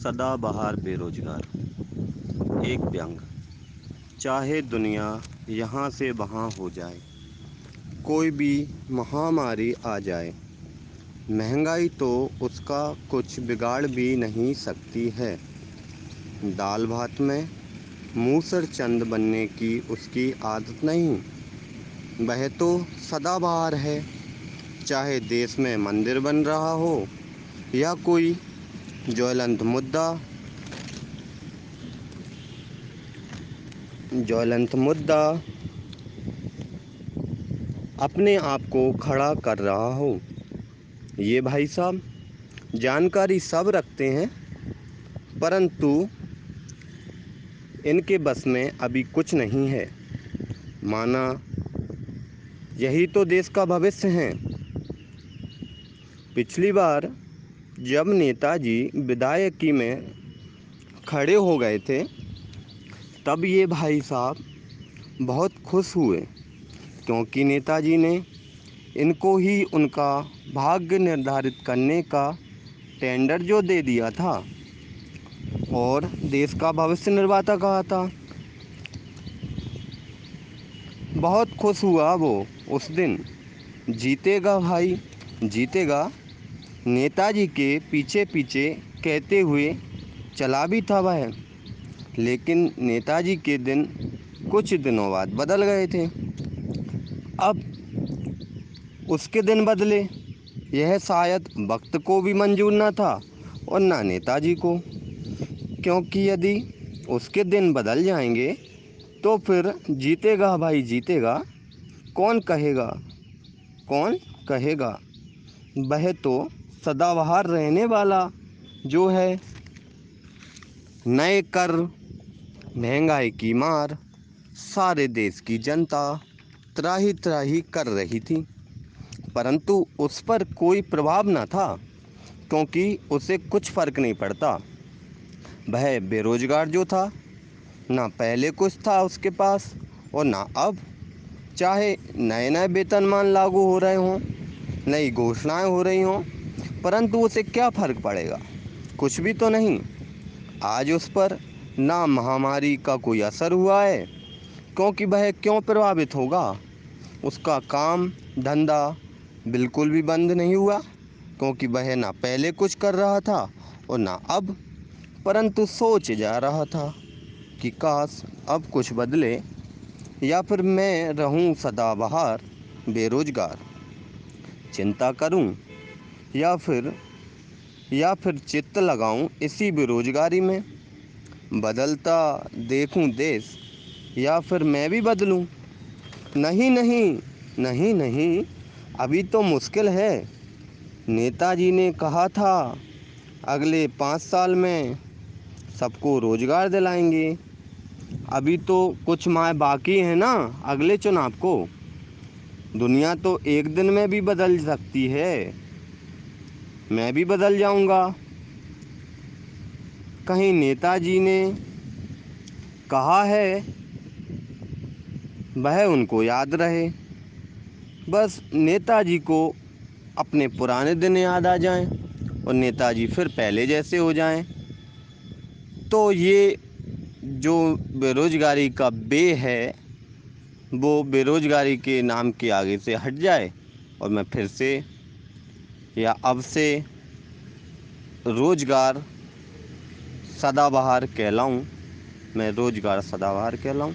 सदाबहार बेरोजगार। एक व्यंग। चाहे दुनिया यहाँ से वहाँ हो जाए, कोई भी महामारी आ जाए, महंगाई तो उसका कुछ बिगाड़ भी नहीं सकती है। दाल भात में मूसर चंद बनने की उसकी आदत नहीं, वह तो सदाबहार है। चाहे देश में मंदिर बन रहा हो या कोई ज्वलंत मुद्दा अपने आप को खड़ा कर रहा हो। ये भाई साहब जानकारी सब रखते हैं, परंतु इनके बस में अभी कुछ नहीं है। माना यही तो देश का भविष्य है। पिछली बार जब नेताजी विधायकी में खड़े हो गए थे, तब ये भाई साहब बहुत खुश हुए, क्योंकि नेताजी ने इनको ही उनका भाग्य निर्धारित करने का टेंडर जो दे दिया था और देश का भविष्य निर्माता कहा था। बहुत खुश हुआ वो उस दिन। जीतेगा भाई जीतेगा, नेताजी के पीछे पीछे कहते हुए चला भी था वह। लेकिन नेताजी के दिन कुछ दिनों बाद बदल गए थे। अब उसके दिन बदले, यह शायद वक्त को भी मंजूर न था और ना नेताजी को, क्योंकि यदि उसके दिन बदल जाएंगे तो फिर जीतेगा भाई जीतेगा कौन कहेगा? कौन कहेगा? वह तो सदाबहार रहने वाला जो है। नए कर, महंगाई की मार, सारे देश की जनता त्राही त्राही कर रही थी, परंतु उस पर कोई प्रभाव न था, क्योंकि उसे कुछ फर्क नहीं पड़ता। वह बेरोजगार जो था, ना पहले कुछ था उसके पास और ना अब। चाहे नए नए वेतनमान लागू हो रहे हों, नई घोषणाएं हो रही हों, परंतु उसे क्या फ़र्क पड़ेगा? कुछ भी तो नहीं। आज उस पर ना महामारी का कोई असर हुआ है, क्योंकि वह क्यों प्रभावित होगा? उसका काम धंधा बिल्कुल भी बंद नहीं हुआ, क्योंकि वह ना पहले कुछ कर रहा था और ना अब, परंतु सोच जा रहा था कि काश अब कुछ बदले, या फिर मैं रहूं सदाबहार बेरोजगार। चिंता करूं या फिर चित्त लगाऊं इसी बेरोजगारी में। बदलता देखूं देश, या फिर मैं भी बदलूं। नहीं नहीं, नहीं नहीं, अभी तो मुश्किल है। नेताजी ने कहा था अगले 5 साल में सबको रोजगार दिलाएंगे। अभी तो कुछ माह बाकी है ना अगले चुनाव को। दुनिया तो एक दिन में भी बदल सकती है, मैं भी बदल जाऊंगा। कहीं नेताजी ने कहा है वह उनको याद रहे। बस नेताजी को अपने पुराने दिन याद आ जाएं और नेताजी फिर पहले जैसे हो जाएं, तो ये जो बेरोजगारी का बे है वो बेरोजगारी के नाम के आगे से हट जाए और मैं फिर से या अब से रोजगार सदाबहार कहलाऊं। मैं रोजगार सदाबहार कहलाऊं।